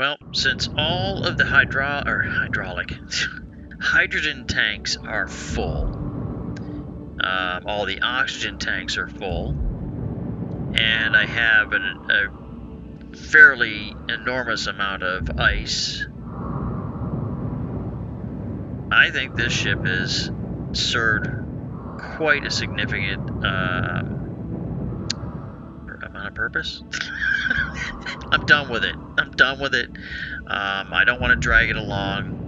Well, since all of the hydraulic hydrogen tanks are full, all the oxygen tanks are full, and I have a fairly enormous amount of ice, I think this ship has served quite a significant amount of purpose. I'm done with it. I don't want to drag it along.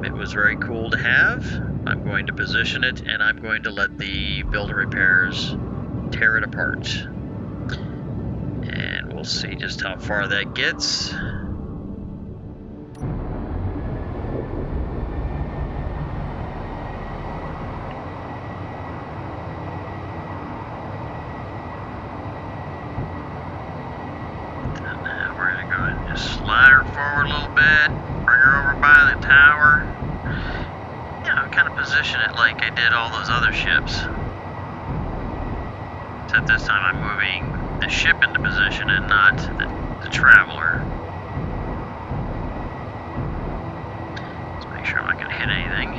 It was very cool to have. I'm going to position it, and I'm going to let the build and repairs tear it apart. And we'll see just how far that gets. Slide her forward a little bit, bring her over by the tower. Kind of position it like I did all those other ships. Except this time I'm moving the ship into position and not the traveler. Let's make sure I'm not going to hit anything.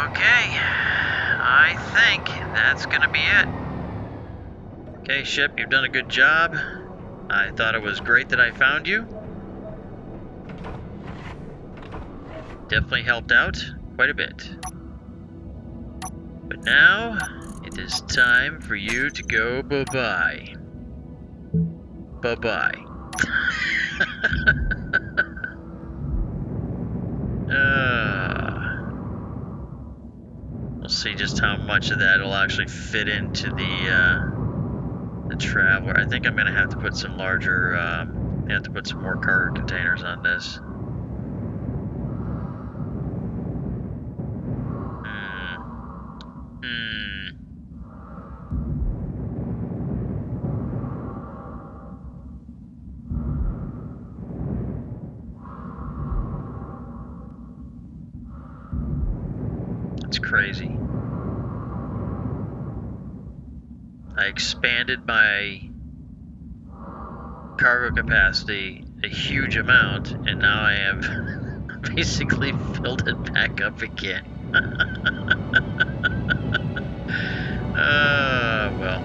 Okay, I think that's going to be it. Okay, ship, you've done a good job. I thought it was great that I found you. Definitely helped out quite a bit. But now, it is time for you to go bye-bye. Bye-bye. We'll see just how much of that will actually fit into the traveler. I think I'm going to have to put some larger, some more cargo containers on this. It's crazy. I expanded my cargo capacity a huge amount, and now I have basically filled it back up again. Well.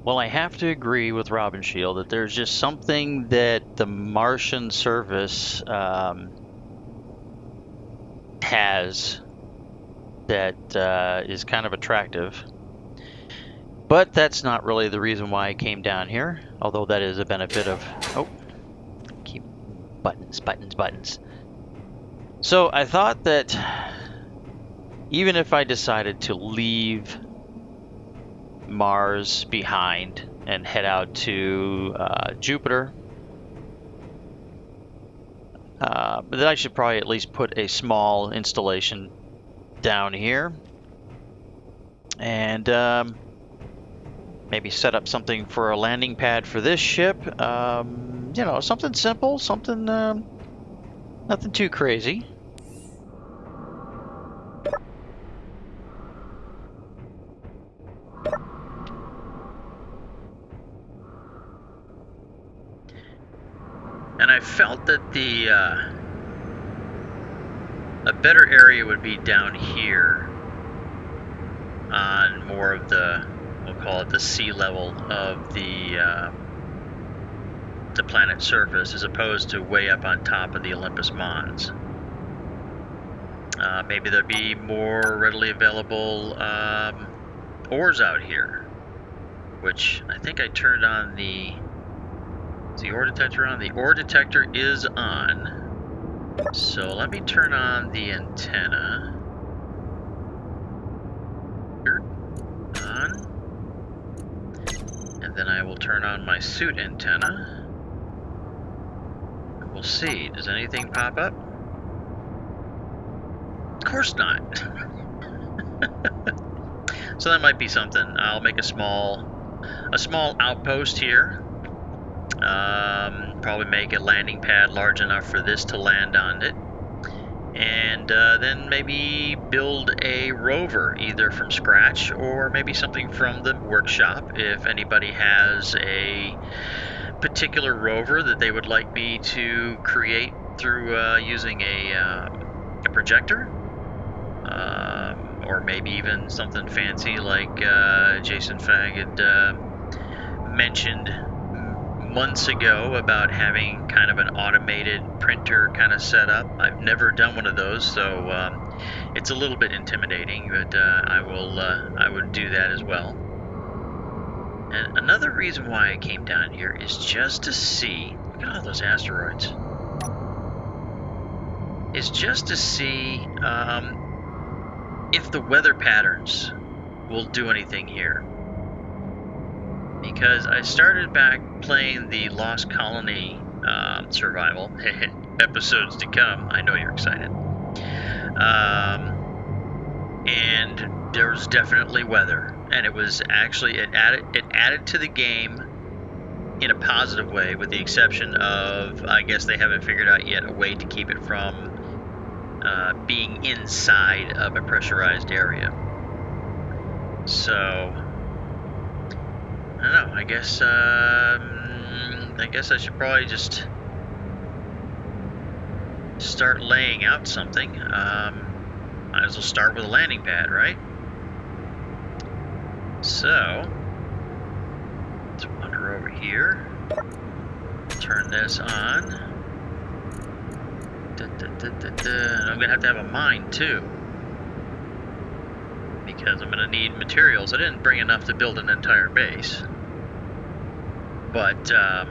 Well, I have to agree with Robin Shield that there's just something that the Martian surface has that is kind of attractive. But that's not really the reason why I came down here, although that is a benefit of... Oh, keep buttons. So I thought that even if I decided to leave Mars behind and head out to Jupiter, but then I should probably at least put a small installation down here and maybe set up something for a landing pad for this ship. You know, something simple, something nothing too crazy. And I felt that a better area would be down here on more of the, we'll call it the sea level of the planet's surface, as opposed to way up on top of the Olympus Mons. Maybe there'd be more readily available ores out here, which I think I turned on the... Is the ore detector on? The ore detector is on. So let me turn on the antenna. Here. On. And then I will turn on my suit antenna. And we'll see. Does anything pop up? Of course not. So that might be something. I'll make a small outpost here. Probably make a landing pad large enough for this to land on it, and then maybe build a rover either from scratch or maybe something from the workshop. If anybody has a particular rover that they would like me to create through using a projector, or maybe even something fancy like Jason Fagg had mentioned months ago about having kind of an automated printer kind of set up. I've never done one of those, so it's a little bit intimidating, but I would do that as well. And another reason why I came down here is just to see, look at all those asteroids, is just to see if the weather patterns will do anything here. Because I started back playing the Lost Colony survival, episodes to come. I know you're excited. And there's definitely weather, and it was actually it added to the game in a positive way, with the exception of, I guess they haven't figured out yet a way to keep it from being inside of a pressurized area. So I don't know. I guess I should probably just start laying out something. Might as well start with a landing pad, right? So let's wander over here. Turn this on. I'm gonna have to have a mine too, because I'm gonna need materials. I didn't bring enough to build an entire base, but I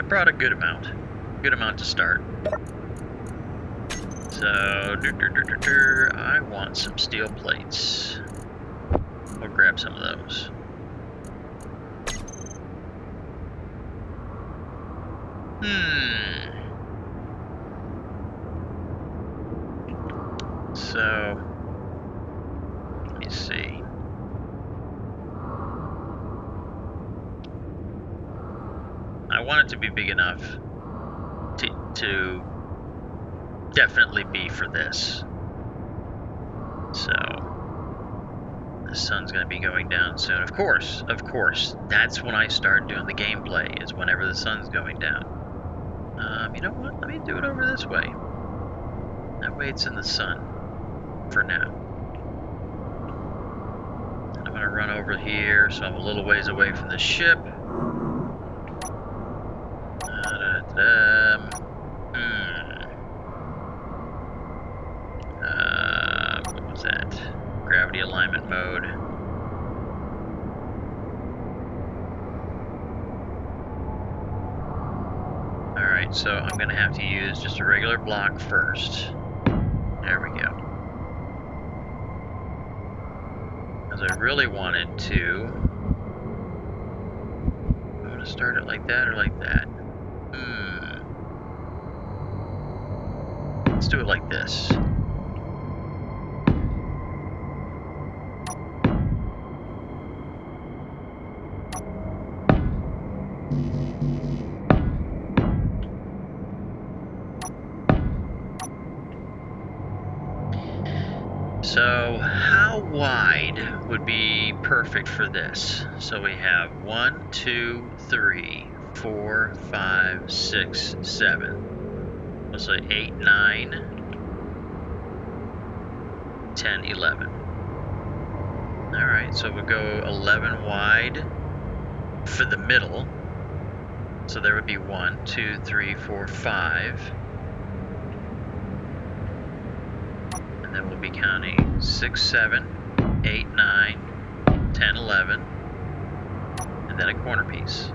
brought a good amount to start. So I want some steel plates. We'll grab some of those. So let me see. I want it to be big enough to definitely be for this. So the sun's going to be going down soon. Of course, that's when I start doing the gameplay, is whenever the sun's going down. You know what? Let me do it over this way. That way it's in the sun for now. I'm going to run over here, so I'm a little ways away from the ship. What was that? Gravity alignment mode. Alright, so I'm going to have to use just a regular block first. There we go. Because I really wanted to... I'm going to start it like that or like that. Let's do it like this. So how wide would be perfect for this? So we have 1, 2, 3, 4, 5, 6, 7. Let's say 8, 9, 10, 11. Alright, so we'll go 11 wide for the middle. So there would be 1, 2, 3, 4, 5. And then we'll be counting 6, 7, 8, 9, 10, 11. And then a corner piece.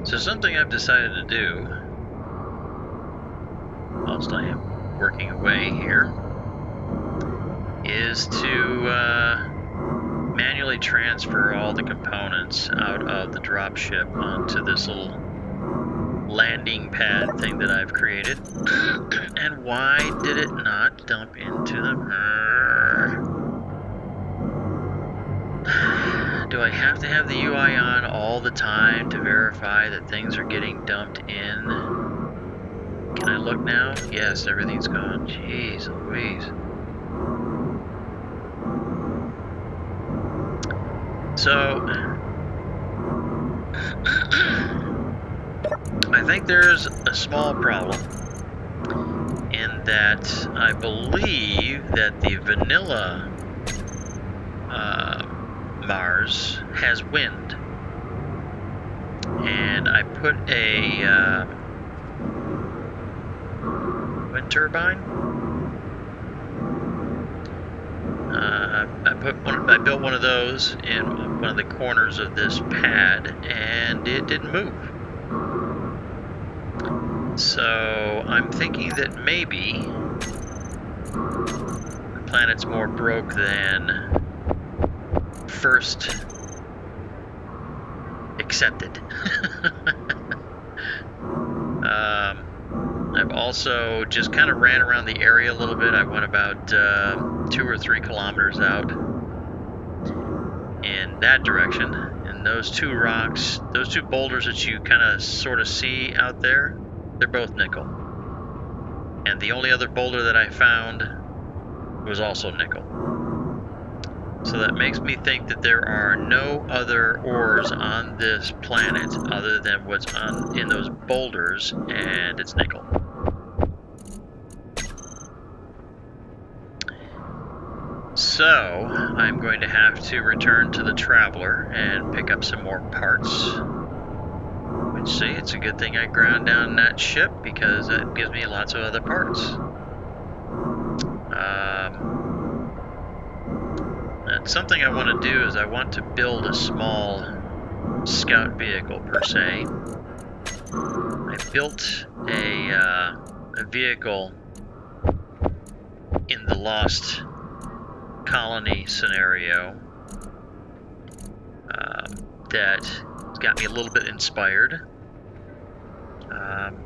So something I've decided to do, whilst I am working away here, is to manually transfer all the components out of the dropship onto this little landing pad thing that I've created. And why did it not dump into the... Do I have to have the UI on all the time to verify that things are getting dumped in? Can I look now? Yes, everything's gone. Jeez Louise. So, I think there's a small problem in that I believe that the vanilla Mars has wind, and I put a wind turbine. I built one of those in one of the corners of this pad, and it didn't move. So I'm thinking that maybe the planet's more broke than first accepted. I've also just kind of ran around the area a little bit. I went about 2 or 3 kilometers out in that direction. And those 2 rocks, those 2 boulders that you kind of sort of see out there, they're both nickel. And the only other boulder that I found was also nickel. So that makes me think that there are no other ores on this planet other than what's in those boulders, and it's nickel. So I'm going to have to return to the Traveler and pick up some more parts. Which, see, it's a good thing I ground down that ship because that gives me lots of other parts. And something I want to do is I want to build a small scout vehicle per se. I built a vehicle in the Lost Colony scenario that got me a little bit inspired.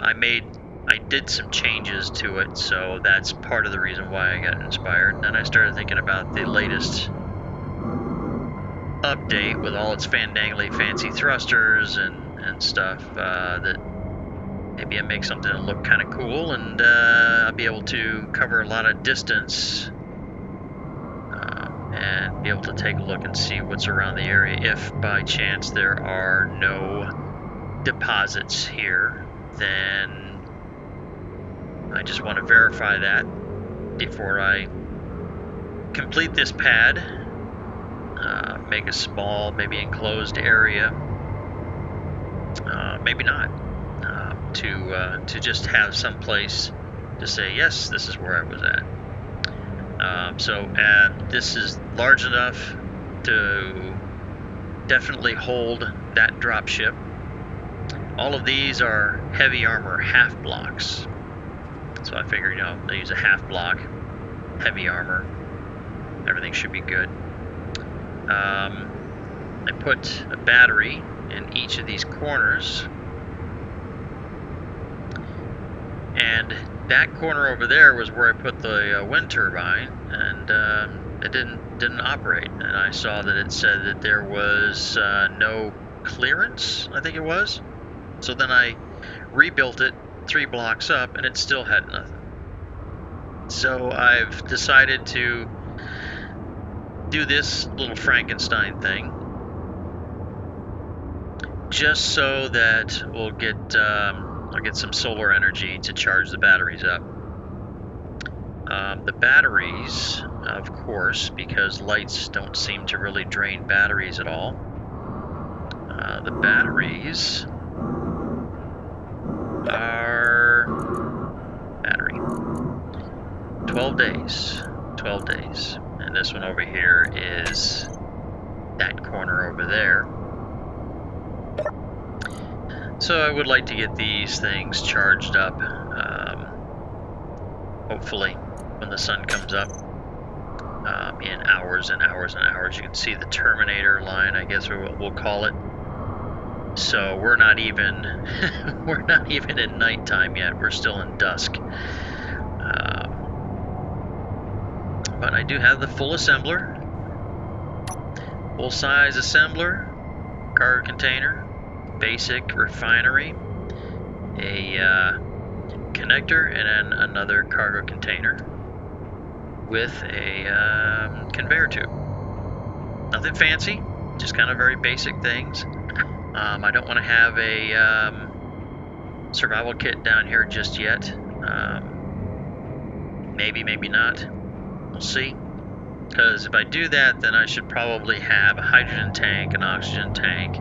I did some changes to it, so that's part of the reason why I got inspired. And then I started thinking about the latest update with all its fandangly fancy thrusters and stuff, that maybe I make something that look kind of cool, and I'll be able to cover a lot of distance and be able to take a look and see what's around the area if by chance there are no deposits here. Then I just want to verify that before I complete this pad. Make a small, maybe enclosed area, maybe not, to just have some place to say, yes, this is where I was at. So this is large enough to definitely hold that drop ship. All of these are heavy armor half blocks, so I figured, you know, they use a half block, heavy armor, everything should be good. I put a battery in each of these corners, and that corner over there was where I put the wind turbine, and it didn't operate. And I saw that it said that there was no clearance, I think it was. So then I rebuilt it 3 blocks up, and it still had nothing. So I've decided to do this little Frankenstein thing, just so that we'll get I'll get some solar energy to charge the batteries up. The batteries, of course, because lights don't seem to really drain batteries at all. The batteries are 12 days. 12 days. And this one over here is that corner over there. So I would like to get these things charged up, hopefully when the sun comes up, in hours and hours and hours. You can see the Terminator line, I guess we'll call it. So we're not even we're not even in nighttime yet. We're still in dusk. But I do have the full assembler, full-size assembler, cargo container, basic refinery, a connector, and then another cargo container with a conveyor tube. Nothing fancy, just kind of very basic things. I don't want to have a survival kit down here just yet. Maybe, maybe not. We'll see. Because if I do that, then I should probably have a hydrogen tank, an oxygen tank.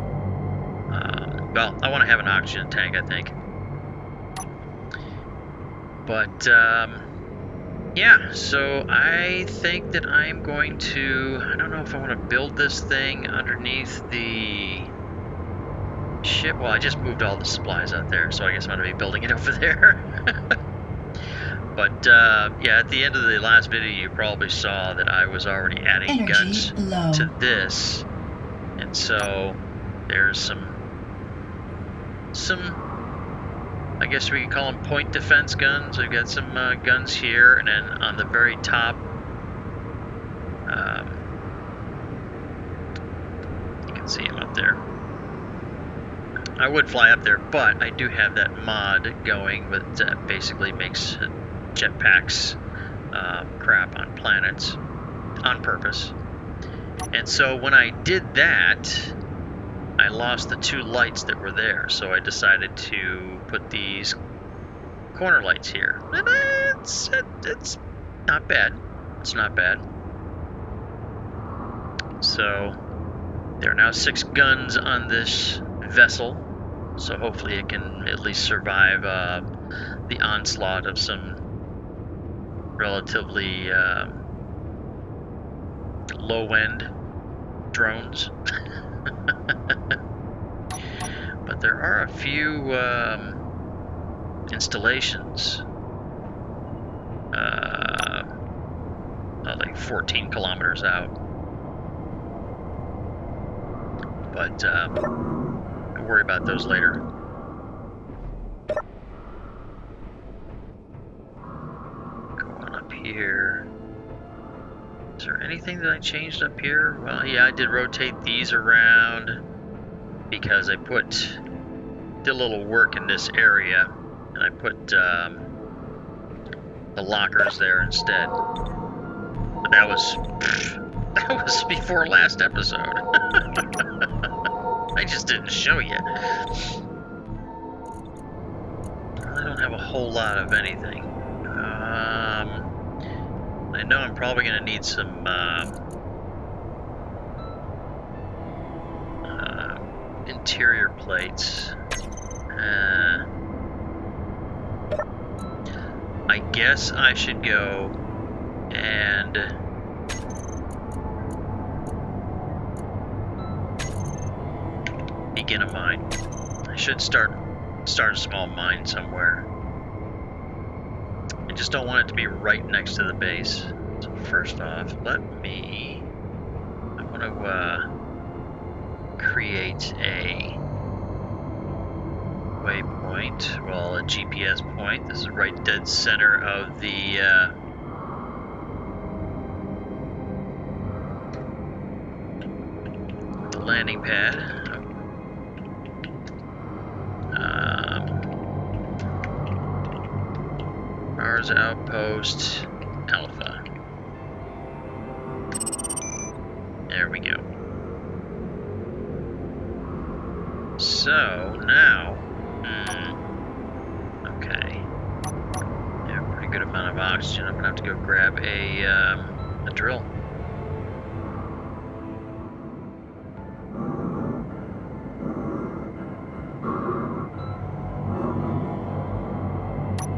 Well, I want to have an oxygen tank, I think. But, yeah, so I think that I'm going to... I don't know if I want to build this thing underneath the ship. Well, I just moved all the supplies out there, so I guess I'm going to be building it over there. But yeah, at the end of the last video, you probably saw that I was already adding guns to this, and so there's some, I guess we could call them point defense guns. We've got some guns here, and then on the very top, you can see them up there. I would fly up there, but I do have that mod going that basically makes jetpacks crap on planets on purpose. And so when I did that, I lost the 2 lights that were there, so I decided to put these corner lights here. And it's not bad. It's not bad. So there are now 6 guns on this vessel, so hopefully it can at least survive the onslaught of some relatively low-end drones. But there are a few installations like 14 kilometers out. But don't worry about those later. Go on up here. Is there anything that I changed up here? Well, yeah, I did rotate these around because I did a little work in this area, and I put the lockers there instead. But that was before last episode. I just didn't show you. I don't have a whole lot of anything. I know I'm probably going to need some interior plates. I guess I should go and begin a mine. I should start a small mine somewhere. I just don't want it to be right next to the base. So first off, I want to create a waypoint, well, a GPS point. This is right dead center of the landing pad. Mars Outpost Alpha. There we go. So now, okay, yeah, pretty good amount of oxygen. I'm gonna have to go grab a drill.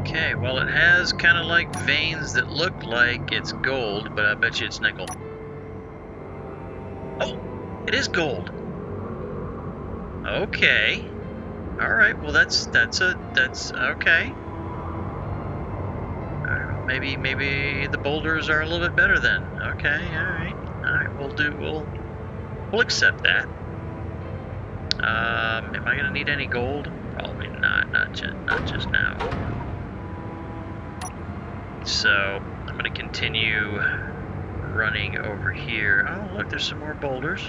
Okay, well, it has kind of like veins that look like it's gold, but I bet you it's nickel. Oh, it is gold. Okay. All right. Well, that's okay. All right, maybe the boulders are a little bit better then. Okay. All right. We'll accept that. Am I gonna need any gold? Probably not. Not just now. So I'm gonna continue running over here. Oh, look, there's some more boulders.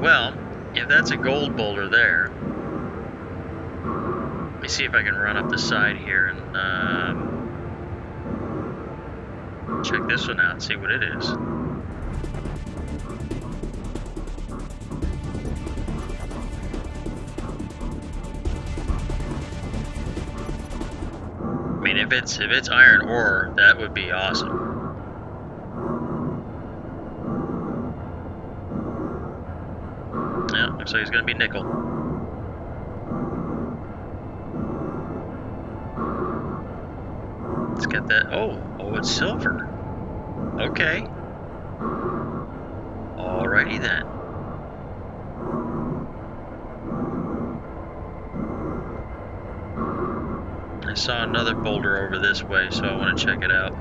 Well, if that's a gold boulder there, let me see if I can run up the side here and check this one out and see what it is. I mean, if it's iron ore, that would be awesome. Yeah, looks like it's gonna be nickel. Let's get that. Oh, it's silver. Okay. Alrighty then. saw another boulder over this way, so I want to check it out.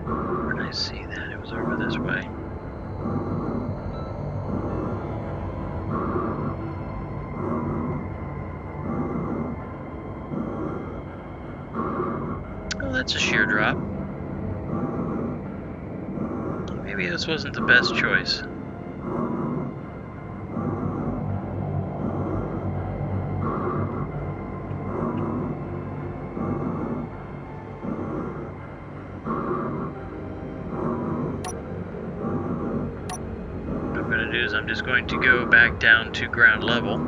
Where did I see that? It was over this way. Oh, that's a shear drop. Maybe this wasn't the best choice. What I'm going to do is I'm just going to go back down to ground level,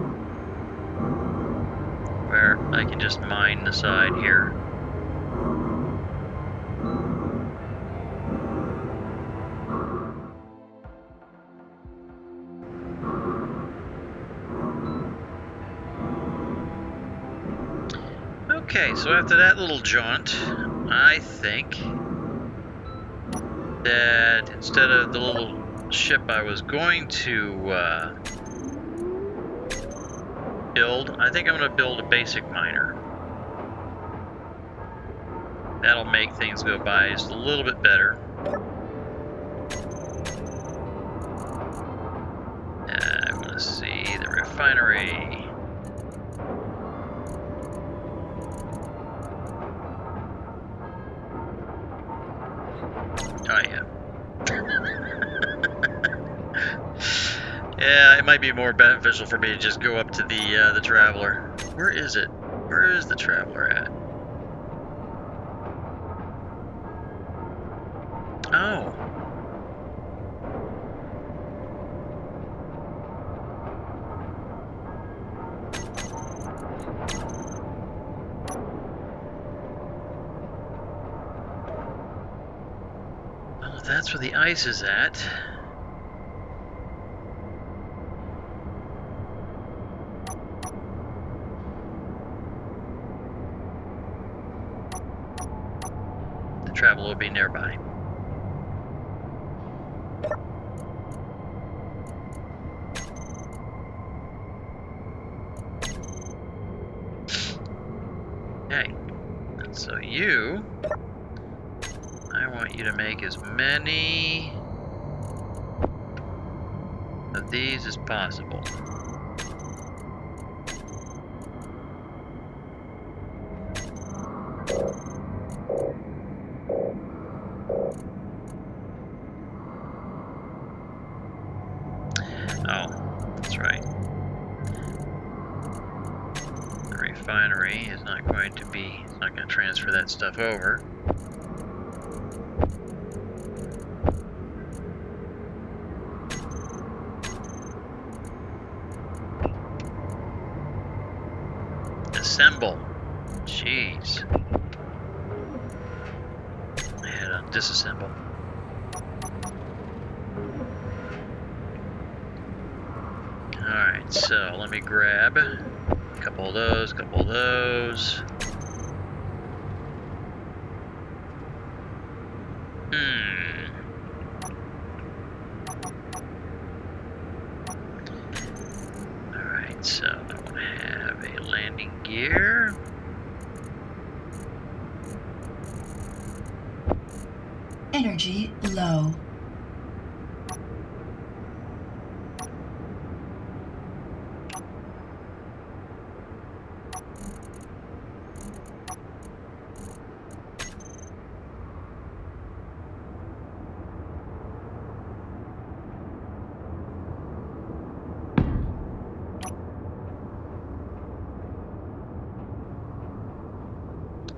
where I can just mine the side here. Okay, so after that little jaunt, I think that instead of the little ship I was going to build, I think I'm going to build a basic miner. That'll make things go by just a little bit better. I want to see the refinery. Oh yeah. Yeah, it might be more beneficial for me to just go up to the Traveler. Where is it? Where is the Traveler at? Oh. Well, if that's where the ice is at. The Traveler will be nearby. Okay, so you, I want you to make as many of these as possible. Oh, that's right. The refinery is not going to be, it's not going to transfer that stuff over. Assemble. Jeez. I had to disassemble. Alright, so let me grab a couple of those, couple of those. Alright, so I want to have a landing gear. Energy low.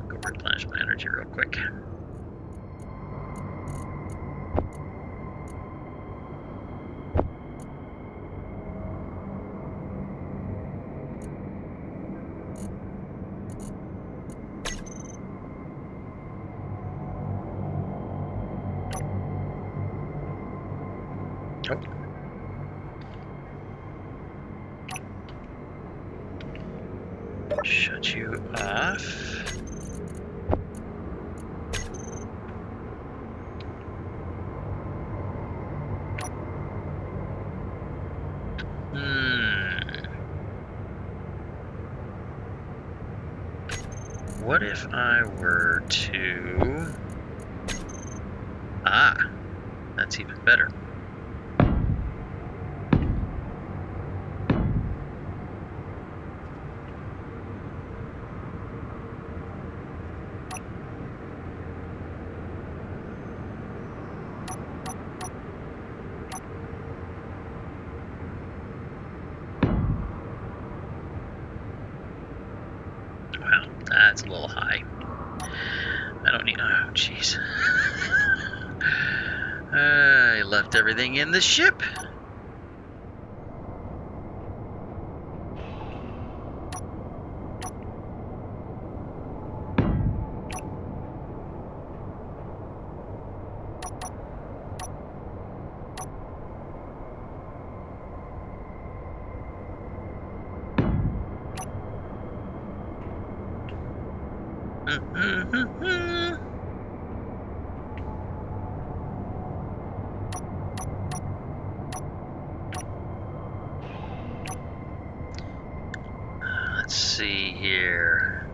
Go replenish my energy real quick. Shut you off. What if I were to... Ah, that's even better. Wow, that's a little high. I don't need... Oh, jeez. I left everything in the ship. Let's see here.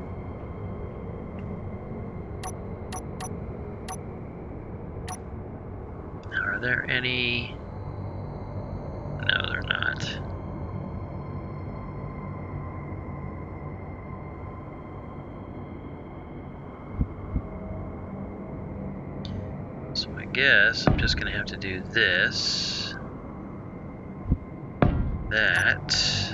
Are there any? No, they're not. So I guess I'm just going to have to do this, that.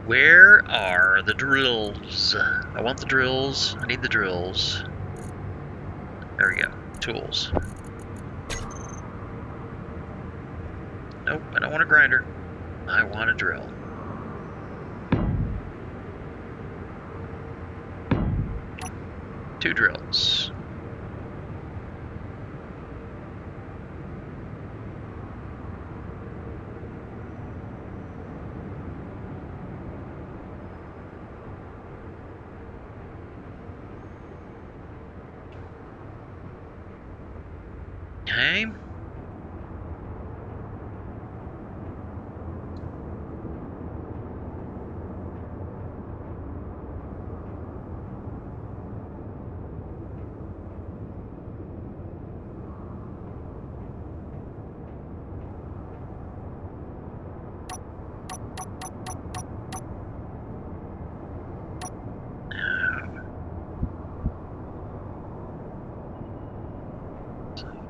Where are the drills? I want the drills. I need the drills. There we go. Tools. Nope, I don't want a grinder. I want a drill. Two drills. Okay.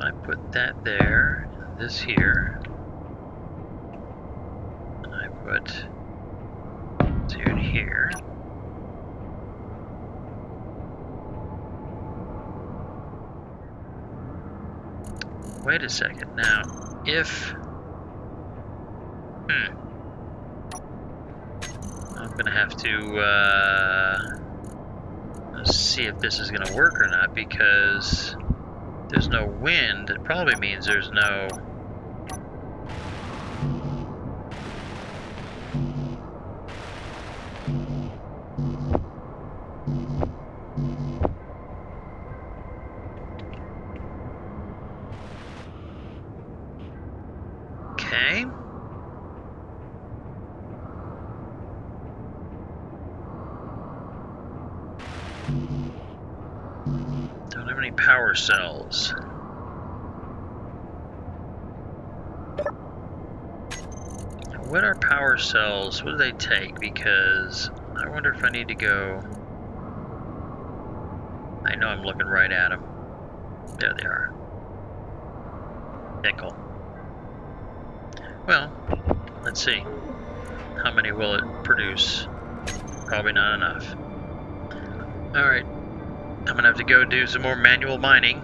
I put that there, this here, and I put this here and here. Wait a second, now, if, I'm gonna have to, see if this is gonna work or not, because there's no wind. It probably means there's no... Okay. Don't have any power cells. What are power cells? What do they take? Because I wonder if I need to go... I know I'm looking right at them. There they are. Nickel. Well, let's see. How many will it produce? Probably not enough. Alright. I'm gonna have to go do some more manual mining.